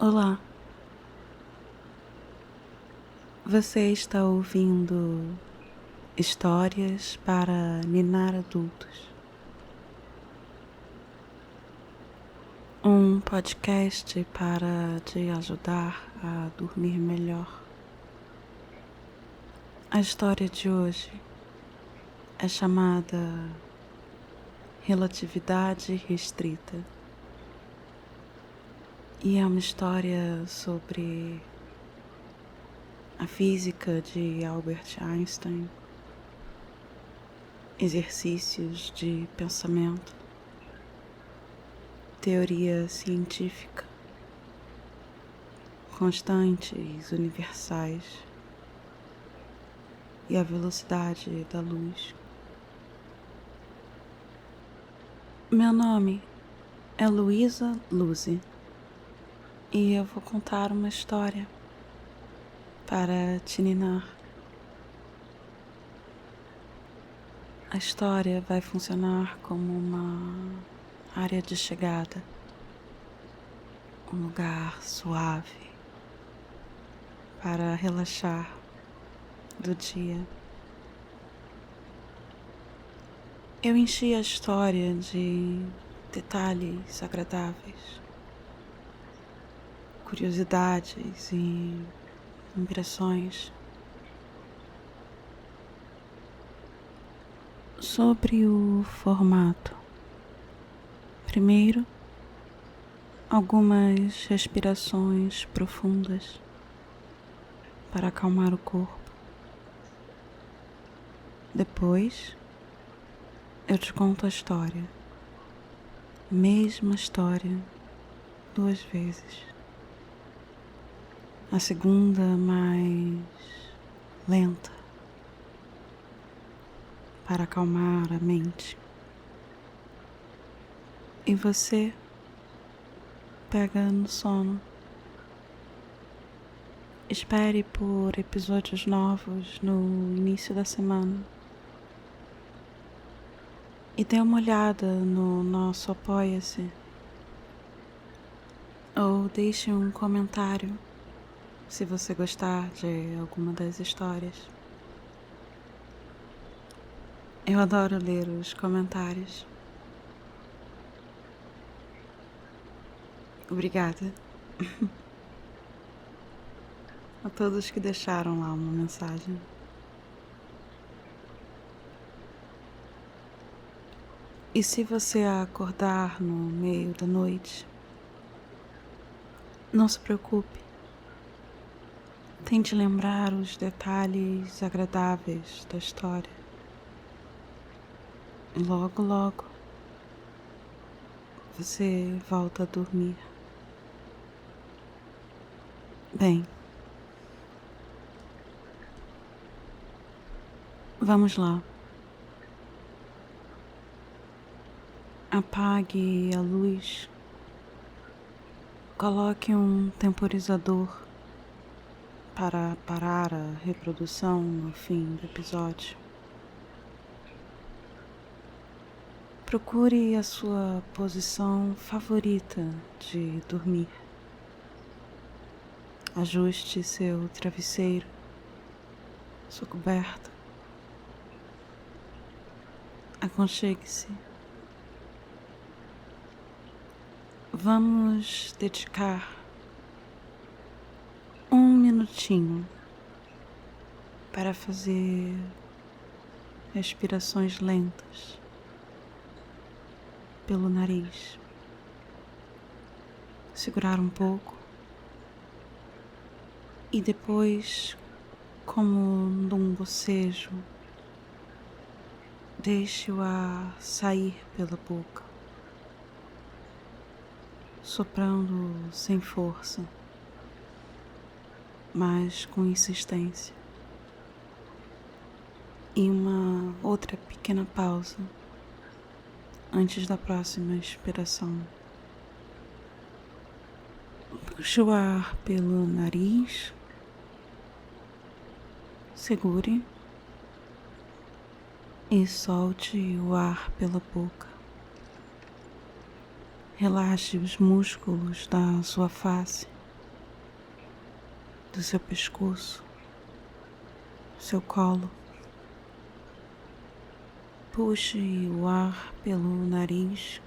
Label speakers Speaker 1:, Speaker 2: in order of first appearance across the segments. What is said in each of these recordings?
Speaker 1: Olá, você está ouvindo Histórias para Ninar Adultos, um podcast para te ajudar a dormir melhor. A história de hoje é chamada Relatividade Restrita e é uma história sobre a física de Albert Einstein, exercícios de pensamento, teoria científica, constantes universais e a velocidade da luz. Meu nome é Luísa Luze e eu vou contar uma história para te ninar. A história vai funcionar como uma área de chegada, um lugar suave para relaxar do dia. Eu enchi a história de detalhes agradáveis, curiosidades e impressões sobre o formato. Primeiro, algumas respirações profundas para acalmar o corpo. Depois, eu te conto a história, mesma história, 2 vezes. A segunda mais lenta, para acalmar a mente. E você pega no sono. Espere por episódios novos no início da semana. E dê uma olhada no nosso Apoia-se. Ou deixe um comentário se você gostar de alguma das histórias. Eu adoro ler os comentários. Obrigada a todos que deixaram lá uma mensagem. E se você acordar no meio da noite, não se preocupe. Tente lembrar os detalhes agradáveis da história. E logo, logo, você volta a dormir. Bem, vamos lá. Apague a luz. Coloque um temporizador para parar a reprodução no fim do episódio. Procure a sua posição favorita de dormir. Ajuste seu travesseiro, sua coberta. Aconchegue-se. Vamos dedicar 1 minutinho para fazer respirações lentas pelo nariz. Segurar um pouco e depois, como num bocejo, deixe o ar sair pela boca, soprando sem força, mas com insistência. E uma outra pequena pausa antes da próxima expiração. Puxe o ar pelo nariz, segure e solte o ar pela boca. Relaxe os músculos da sua face do seu pescoço, seu colo. Puxe o ar pelo nariz,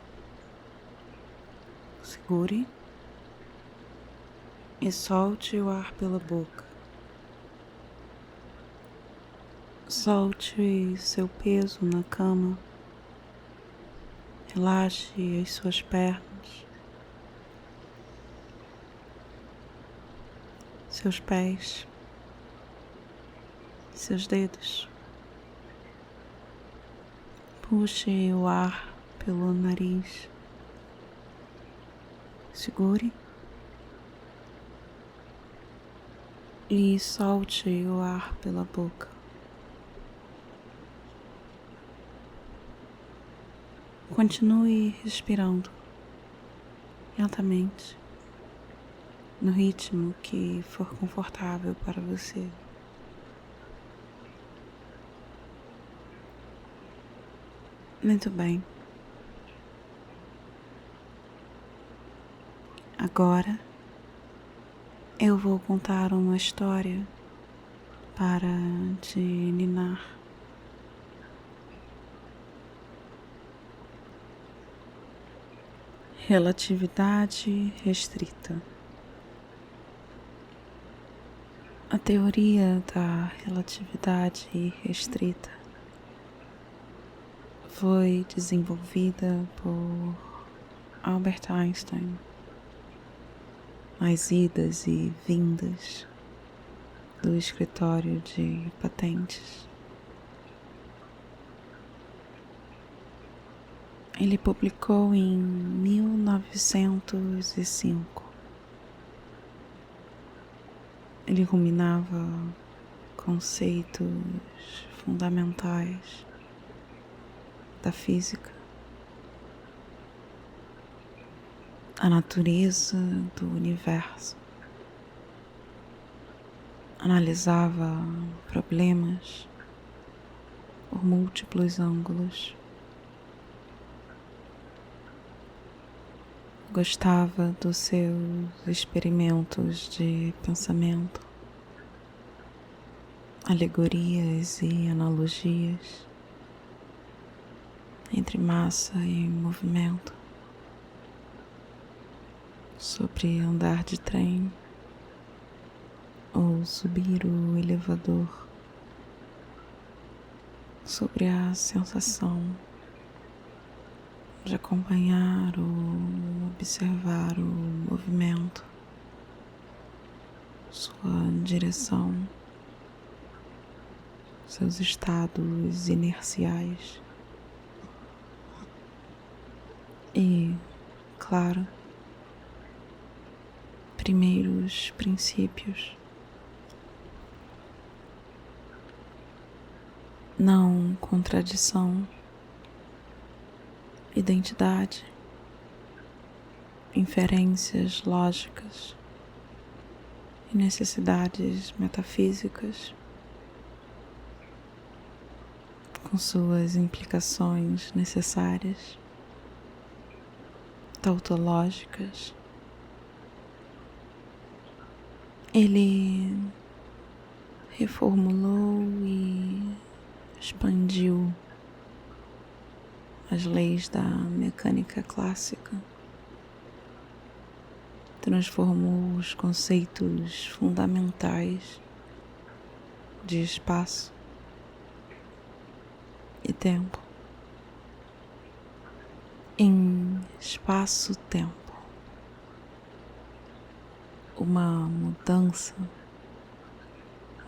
Speaker 1: segure e solte o ar pela boca. Solte seu peso na cama, relaxe as suas pernas, seus pés, seus dedos. Puxe o ar pelo nariz, segure e solte o ar pela boca. Continue respirando lentamente, no ritmo que for confortável para você. Muito bem. Agora eu vou contar uma história para te ninar. Relatividade restrita. A teoria da relatividade restrita foi desenvolvida por Albert Einstein, nas idas e vindas do escritório de patentes. Ele publicou em 1905. Ele ruminava conceitos fundamentais da física, a natureza do universo. Analisava problemas por múltiplos ângulos. Gostava dos seus experimentos de pensamento, alegorias e analogias entre massa e movimento, sobre andar de trem ou subir o elevador, sobre a sensação de acompanhar ou observar o movimento, sua direção, seus estados inerciais e, claro, primeiros princípios. Não contradição, identidade, inferências lógicas e necessidades metafísicas, com suas implicações necessárias, tautológicas. Ele reformulou e expandiu as leis da mecânica clássica, transformou os conceitos fundamentais de espaço e tempo em espaço-tempo. Uma mudança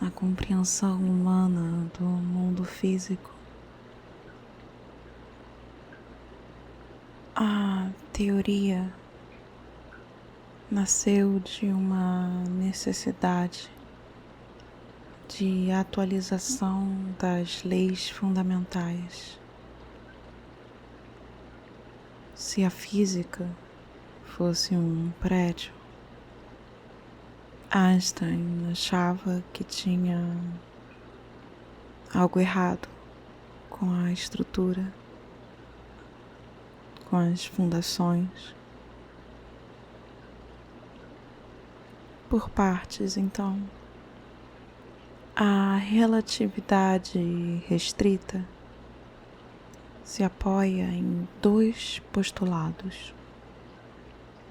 Speaker 1: na compreensão humana do mundo físico. A teoria nasceu de uma necessidade de atualização das leis fundamentais. Se a física fosse um prédio, Einstein achava que tinha algo errado com a estrutura, com as fundações. Por partes, então. A relatividade restrita se apoia em dois postulados: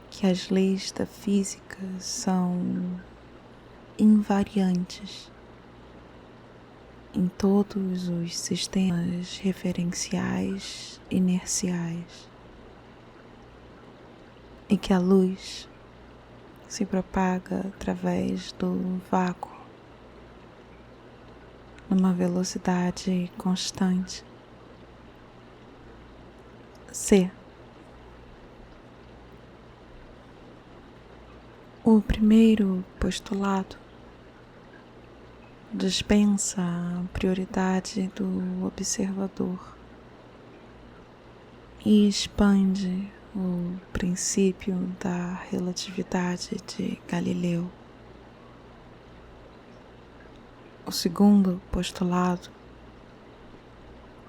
Speaker 1: que as leis da física são invariantes em todos os sistemas referenciais inerciais e que a luz se propaga através do vácuo numa velocidade constante. C. O primeiro postulado dispensa a prioridade do observador e expande o princípio da relatividade de Galileu. O segundo postulado,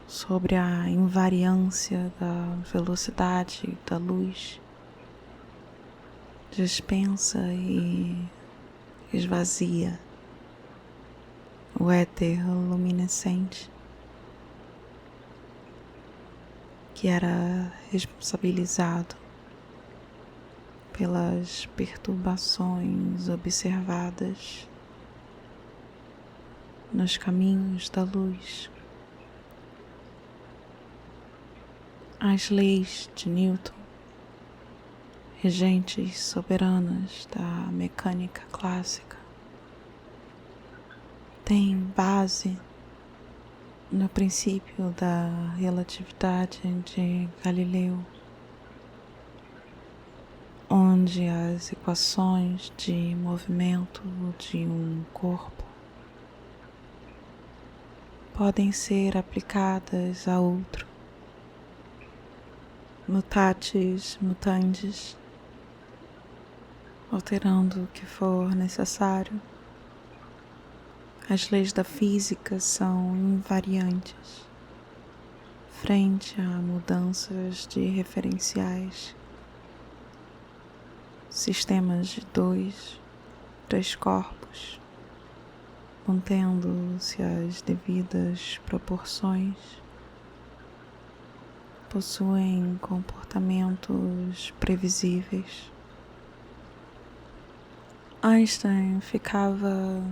Speaker 1: sobre a invariância da velocidade da luz, dispensa e esvazia o éter luminescente que era responsabilizado pelas perturbações observadas nos caminhos da luz. As leis de Newton, regentes soberanas da mecânica clássica, têm base no princípio da relatividade de Galileu, onde as equações de movimento de um corpo podem ser aplicadas a outro, mutatis mutandis, alterando o que for necessário. As leis da física são invariantes frente a mudanças de referenciais, sistemas de três corpos, mantendo-se as devidas proporções, possuem comportamentos previsíveis. Einstein ficava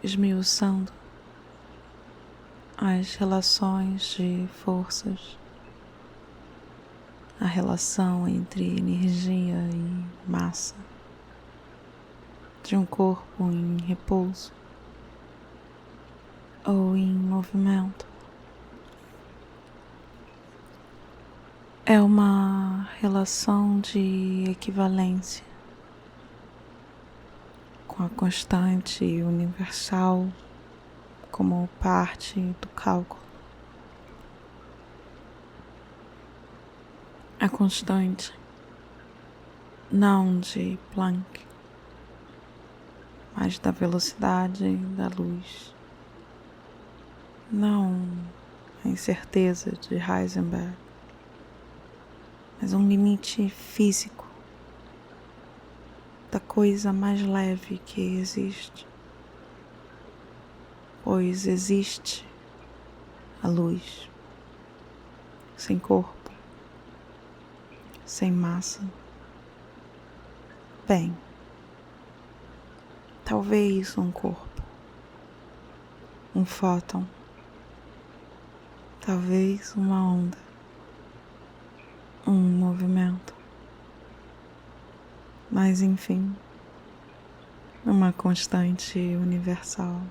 Speaker 1: esmiuçando as relações de forças, a relação entre energia e massa de um corpo em repouso ou em movimento. É uma relação de equivalência com a constante universal como parte do cálculo. A constante não de Planck, mas da velocidade da luz, não a incerteza de Heisenberg, mas um limite físico da coisa mais leve que existe, pois existe a luz sem corpo, sem massa. Bem, talvez um corpo, um fóton, talvez uma onda, um movimento, mas enfim, uma constante universal.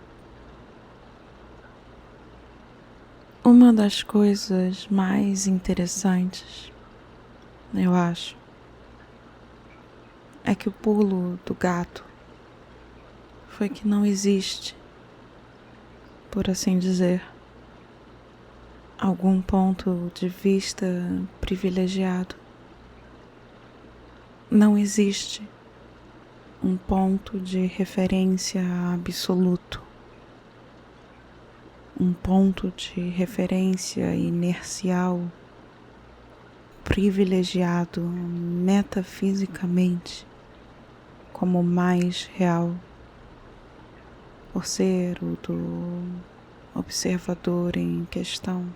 Speaker 1: Uma das coisas mais interessantes, eu acho, é que o pulo do gato foi que não existe, por assim dizer, algum ponto de vista privilegiado. Não existe um ponto de referência absoluto, um ponto de referência inercial privilegiado metafisicamente como mais real, por ser o do observador em questão,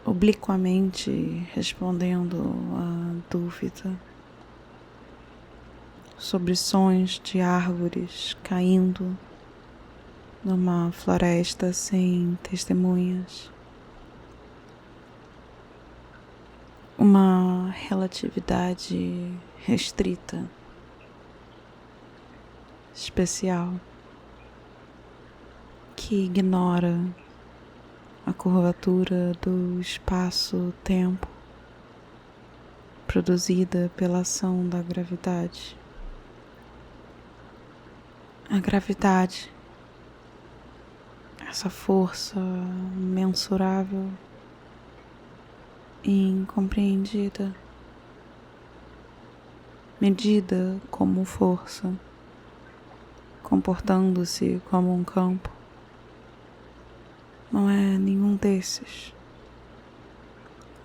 Speaker 1: obliquamente respondendo à dúvida sobre sons de árvores caindo numa floresta sem testemunhas. Uma relatividade restrita, especial, que ignora a curvatura do espaço-tempo produzida pela ação da gravidade. A gravidade, essa força mensurável e incompreendida, medida como força, comportando-se como um campo, não é nenhum desses.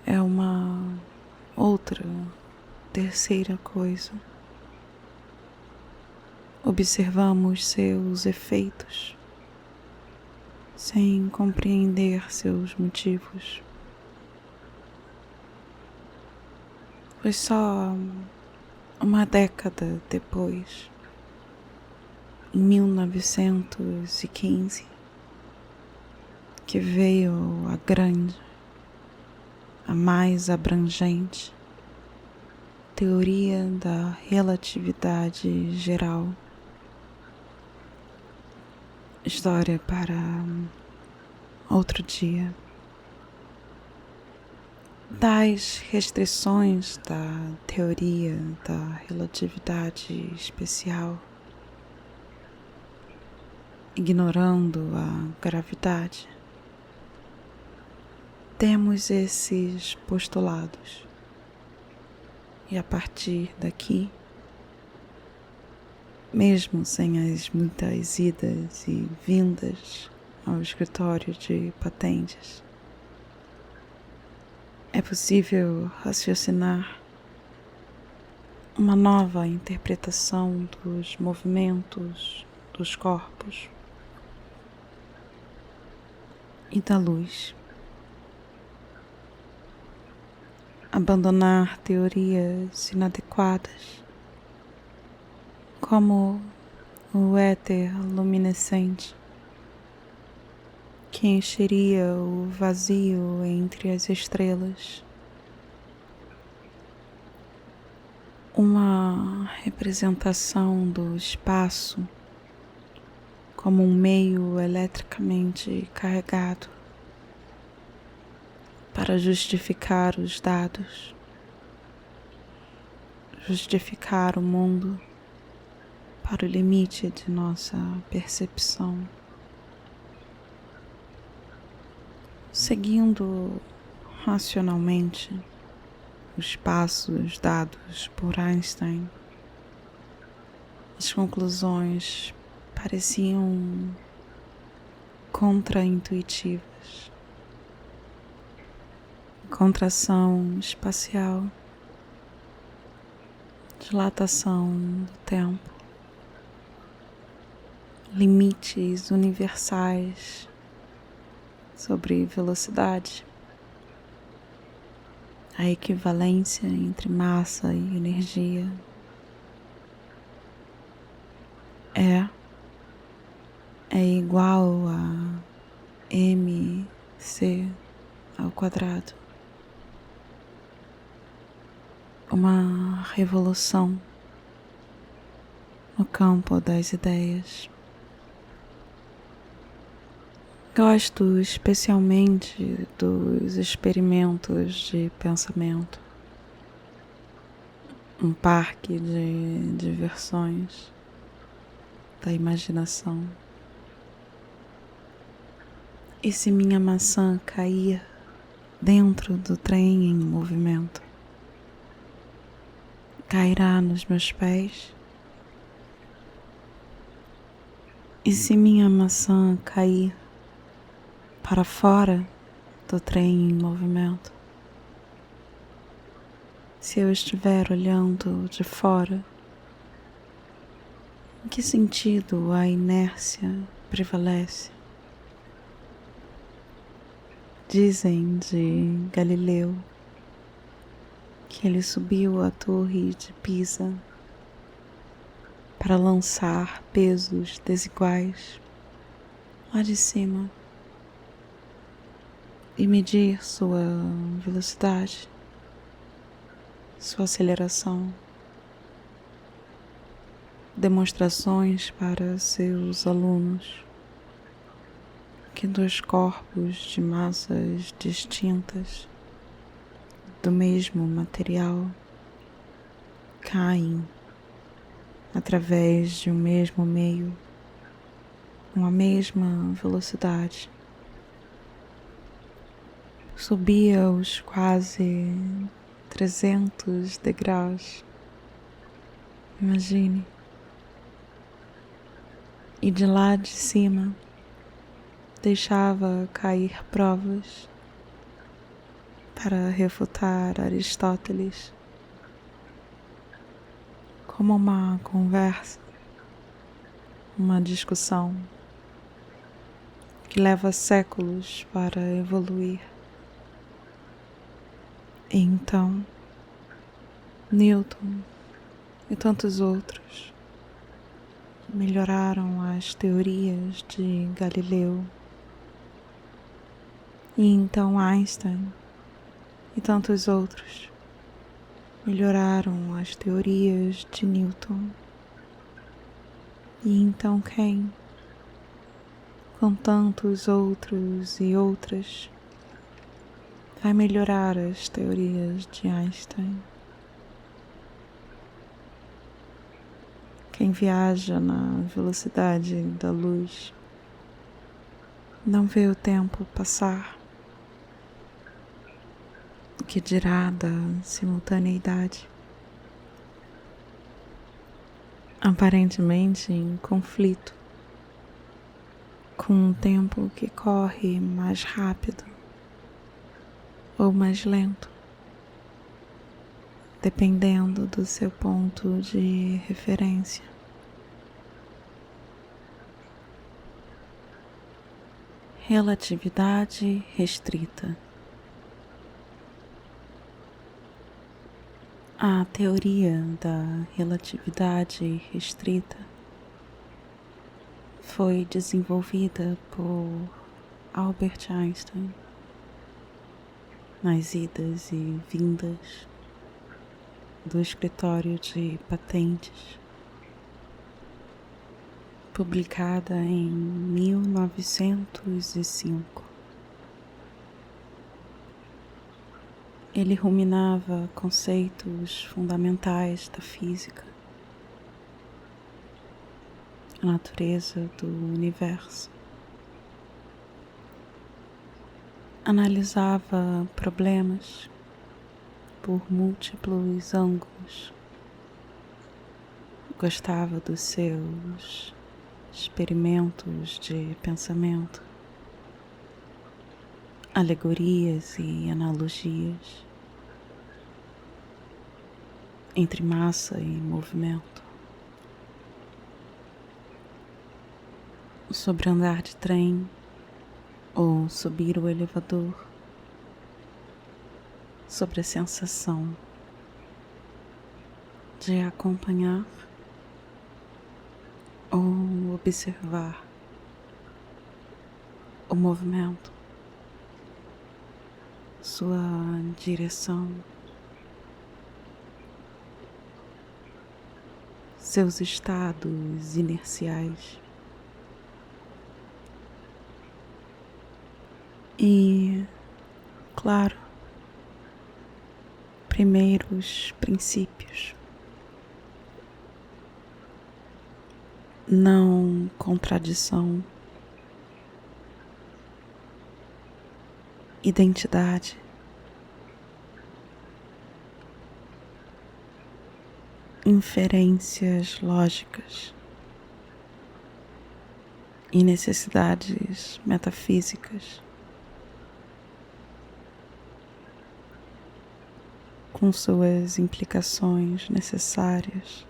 Speaker 1: É uma outra, terceira coisa. Observamos seus efeitos sem compreender seus motivos. Foi só uma década depois, em 1915, que veio a grande, a mais abrangente teoria da relatividade geral. História para outro dia. Das restrições da teoria da relatividade especial, ignorando a gravidade, temos esses postulados. E a partir daqui, mesmo sem as muitas idas e vindas ao escritório de patentes, é possível raciocinar uma nova interpretação dos movimentos dos corpos e da luz. Abandonar teorias inadequadas, como o éter luminescente, que encheria o vazio entre as estrelas. Uma representação do espaço como um meio eletricamente carregado para justificar os dados, justificar o mundo para o limite de nossa percepção. Seguindo racionalmente os passos dados por Einstein, as conclusões pareciam contraintuitivas. Contração espacial, dilatação do tempo, limites universais sobre velocidade, a equivalência entre massa e energia é igual a mc ao quadrado. Uma revolução no campo das ideias. Gosto especialmente dos experimentos de pensamento, um parque de diversões da imaginação. E se minha maçã cair dentro do trem em movimento? Cairá nos meus pés? E se minha maçã cair para fora do trem em movimento? Se eu estiver olhando de fora, em que sentido a inércia prevalece? Dizem de Galileu que ele subiu a torre de Pisa para lançar pesos desiguais lá de cima e medir sua velocidade, sua aceleração, demonstrações para seus alunos que dois corpos de massas distintas do mesmo material caem através de um mesmo meio, com a mesma velocidade. Subia os quase 300 degraus, imagine, e de lá de cima deixava cair provas para refutar Aristóteles, como uma conversa, uma discussão que leva séculos para evoluir. E então, Newton e tantos outros melhoraram as teorias de Galileu. E então Einstein e tantos outros melhoraram as teorias de Newton. E então quem, com tantos outros e outras, vai melhorar as teorias de Einstein? Quem viaja na velocidade da luz não vê o tempo passar. O que dirá da simultaneidade? Aparentemente em conflito com um tempo que corre mais rápido ou mais lento, dependendo do seu ponto de referência. Relatividade restrita. A teoria da relatividade restrita foi desenvolvida por Albert Einstein nas idas e vindas do escritório de patentes, publicada em 1905. Ele ruminava conceitos fundamentais da física, a natureza do universo. Analisava problemas por múltiplos ângulos. Gostava dos seus experimentos de pensamento, alegorias e analogias entre massa e movimento, sobre andar de trem ou subir o elevador, sobre a sensação de acompanhar ou observar o movimento, sua direção, seus estados inerciais. E, claro, primeiros princípios. Não contradição, identidade, inferências lógicas e necessidades metafísicas. com suas implicações necessárias,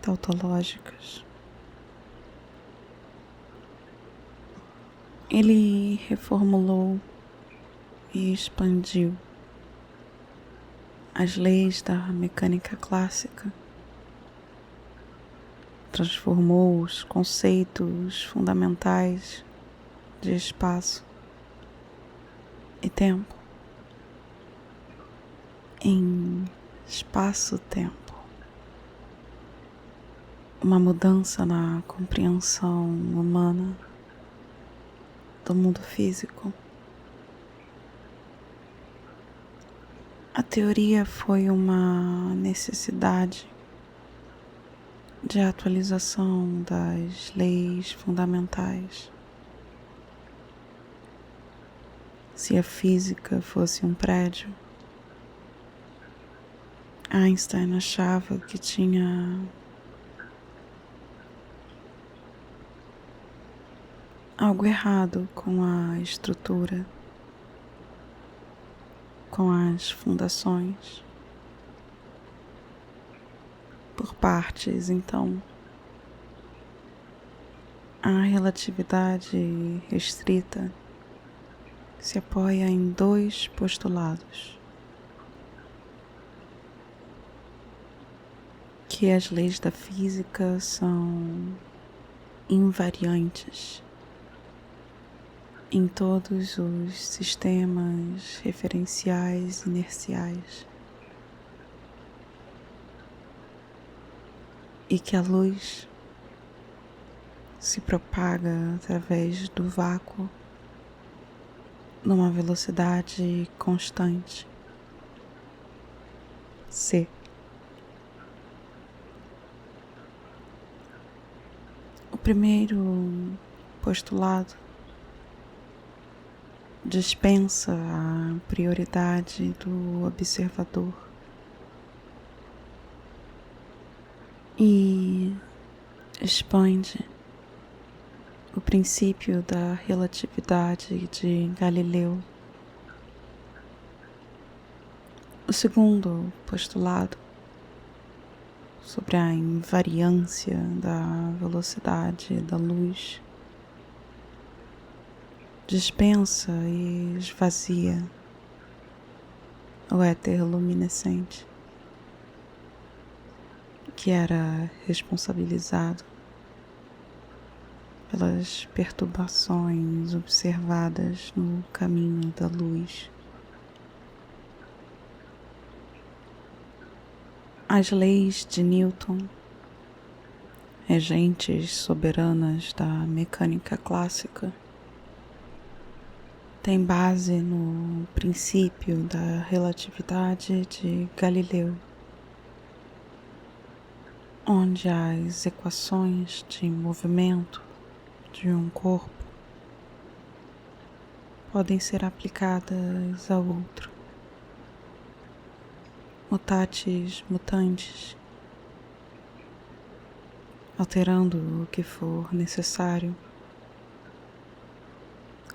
Speaker 1: tautológicas. Ele reformulou e expandiu as leis da mecânica clássica, transformou os conceitos fundamentais de espaço e tempo em espaço-tempo. Uma mudança na compreensão humana do mundo físico. A teoria foi uma necessidade de atualização das leis fundamentais. Se a física fosse um prédio, Einstein achava que tinha algo errado com a estrutura, com as fundações. Por partes, então, a relatividade restrita se apoia em dois postulados: que as leis da física são invariantes em todos os sistemas referenciais inerciais e que a luz se propaga através do vácuo numa velocidade constante, c. O primeiro postulado dispensa a prioridade do observador e expande o princípio da relatividade de Galileu. O segundo postulado, sobre a invariância da velocidade da luz, dispensa e esvazia o éter luminescente, que era responsabilizado pelas perturbações observadas no caminho da luz. As leis de Newton, regentes soberanas da mecânica clássica, têm base no princípio da relatividade de Galileu, onde as equações de movimento de um corpo podem ser aplicadas a outro, mutatis mutandis, alterando o que for necessário.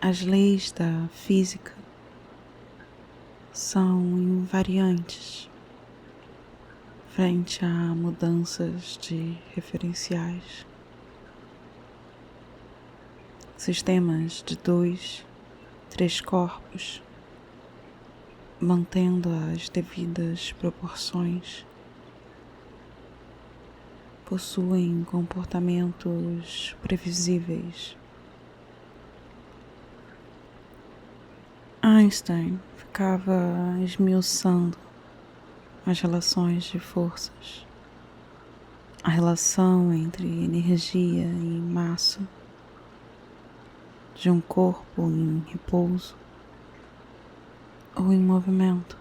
Speaker 1: As leis da física são invariantes frente a mudanças de referenciais. Sistemas de 2, 3 corpos, mantendo as devidas proporções, possuem comportamentos previsíveis. Einstein ficava esmiuçando as relações de forças, a relação entre energia e massa de um corpo em repouso ou em movimento.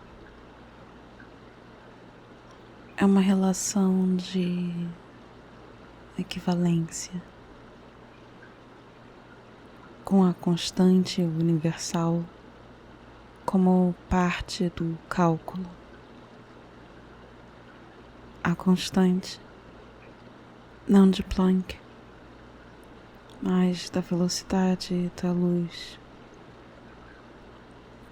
Speaker 1: É uma relação de equivalência com a constante universal como parte do cálculo. A constante, não de Planck, mas da velocidade da luz,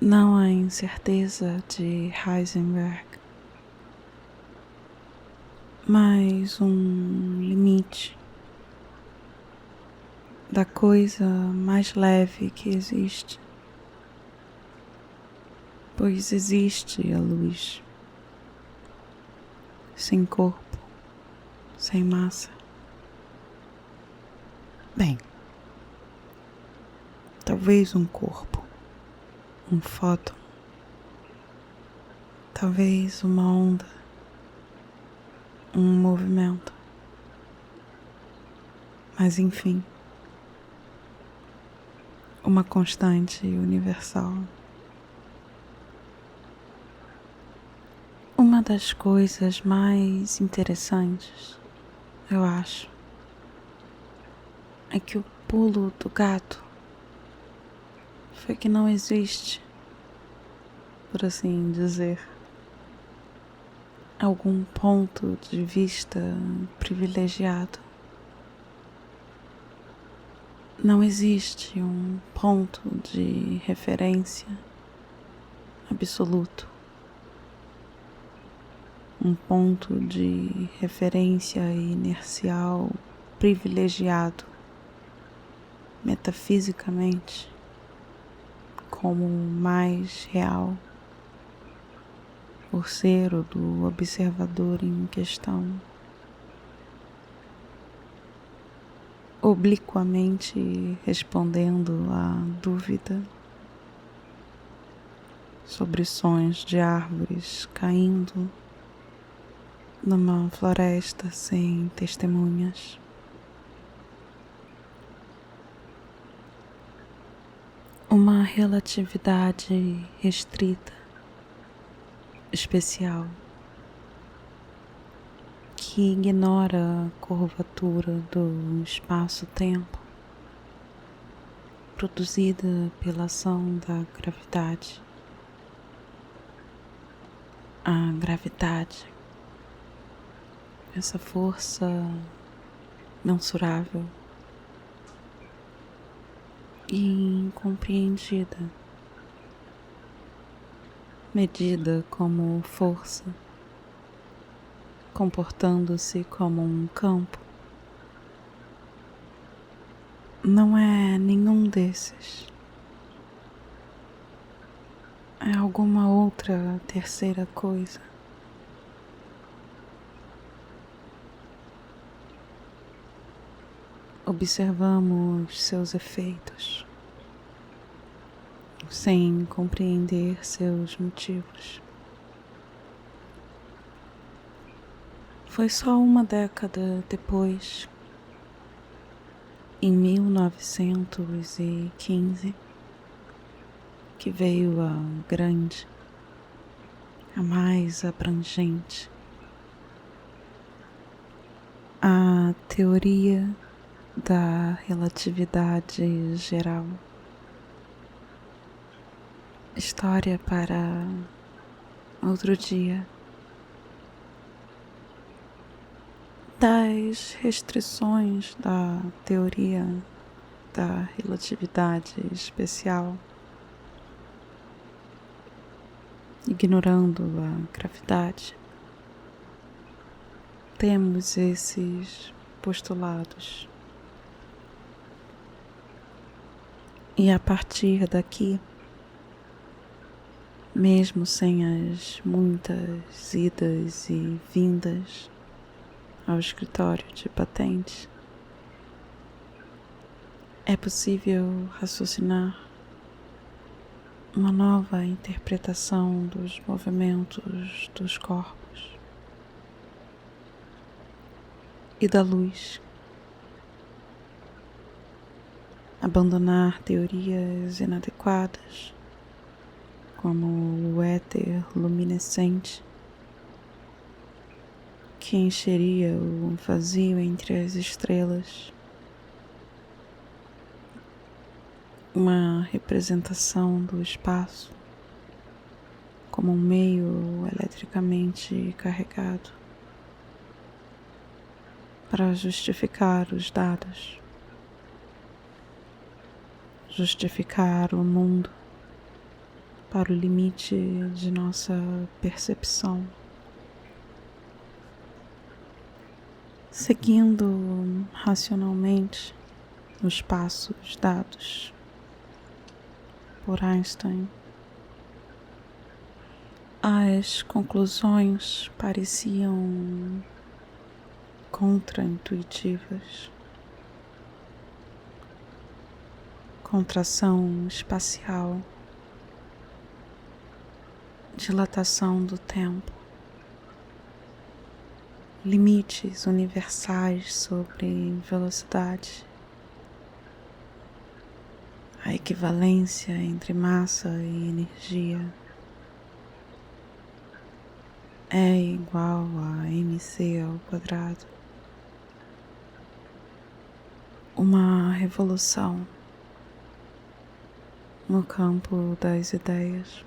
Speaker 1: não a incerteza de Heisenberg, mas um limite da coisa mais leve que existe, pois existe a luz, sem corpo, sem massa. Bem, talvez um corpo, um fóton, talvez uma onda, um movimento, mas enfim, uma constante universal. Uma das coisas mais interessantes, eu acho, é que o pulo do gato foi que não existe, por assim dizer, algum ponto de vista privilegiado. Não existe um ponto de referência absoluto, um ponto de referência inercial privilegiado, metafisicamente, como mais real, por ser o do observador em questão. Obliquamente respondendo à dúvida sobre sons de árvores caindo numa floresta sem testemunhas. Uma relatividade restrita, especial, que ignora a curvatura do espaço-tempo produzida pela ação da gravidade. A gravidade, essa força mensurável e incompreendida, medida como força, comportando-se como um campo, não é nenhum desses. É alguma outra terceira coisa. Observamos seus efeitos, sem compreender seus motivos. Foi só uma década depois, em 1915, que veio a grande, a mais abrangente, a teoria da relatividade geral. História para outro dia. Das restrições da teoria da relatividade especial, ignorando a gravidade, temos esses postulados. E a partir daqui, mesmo sem as muitas idas e vindas ao escritório de patentes, é possível raciocinar uma nova interpretação dos movimentos dos corpos e da luz. Abandonar teorias inadequadas, como o éter luminescente, que encheria o vazio entre as estrelas. Uma representação do espaço como um meio eletricamente carregado para justificar os dados, justificar o mundo, para o limite de nossa percepção, seguindo racionalmente os passos dados por Einstein. As conclusões pareciam contraintuitivas. Contração espacial, dilatação do tempo, limites universais sobre velocidade, a equivalência entre massa e energia é igual a mc ao quadrado. Uma revolução no campo das ideias.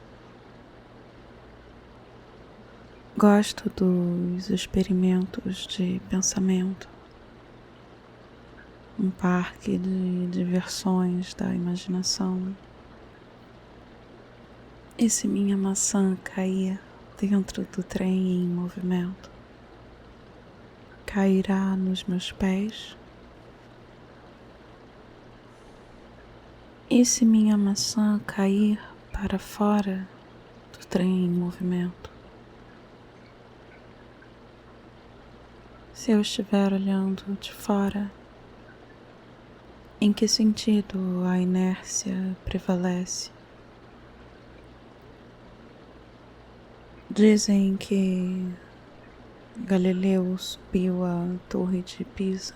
Speaker 1: Gosto dos experimentos de pensamento, um parque de diversões da imaginação. E se minha maçã cair dentro do trem em movimento, cairá nos meus pés? E se minha maçã cair para fora do trem em movimento? Se eu estiver olhando de fora, em que sentido a inércia prevalece? Dizem que Galileu subiu a Torre de Pisa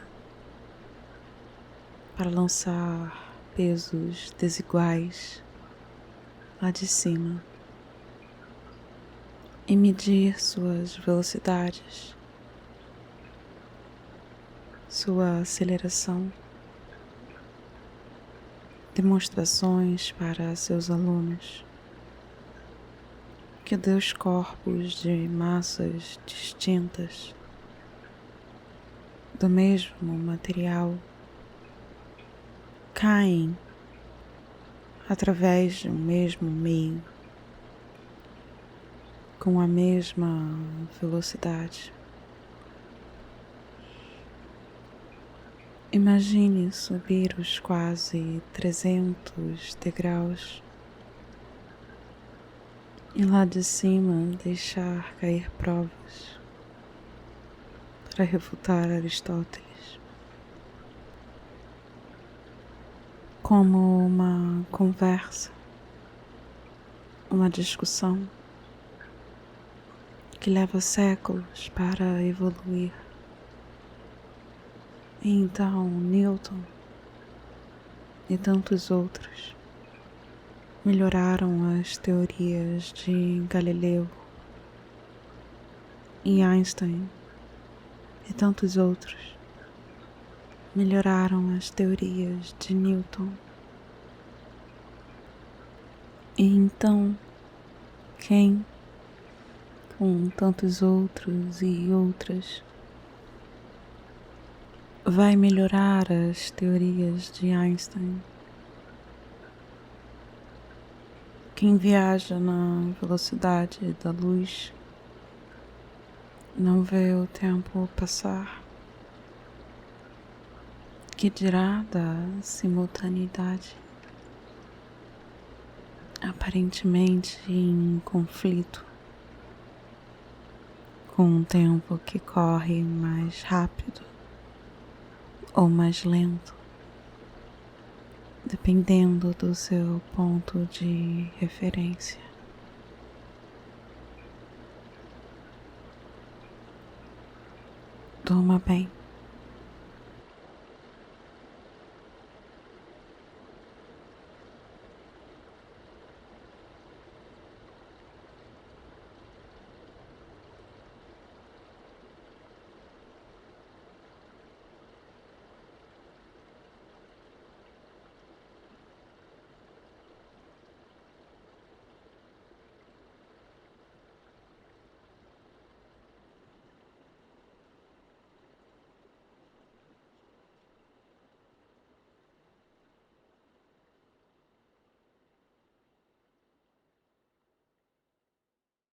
Speaker 1: para lançar pesos desiguais lá de cima e medir suas velocidades, sua aceleração, demonstrações para seus alunos que dois corpos de massas distintas do mesmo material caem através de um mesmo meio, com a mesma velocidade. Imagine subir os quase 300 degraus e lá de cima deixar cair provas para refutar Aristóteles. Como uma conversa, uma discussão que leva séculos para evoluir. E então Newton e tantos outros melhoraram as teorias de Galileu, e Einstein e tantos outros melhoraram as teorias de Newton. E então, quem, com tantos outros e outras, vai melhorar as teorias de Einstein? Quem viaja na velocidade da luz não vê o tempo passar. Que dirá da simultaneidade, aparentemente em conflito com um tempo que corre mais rápido ou mais lento, dependendo do seu ponto de referência. Durma bem.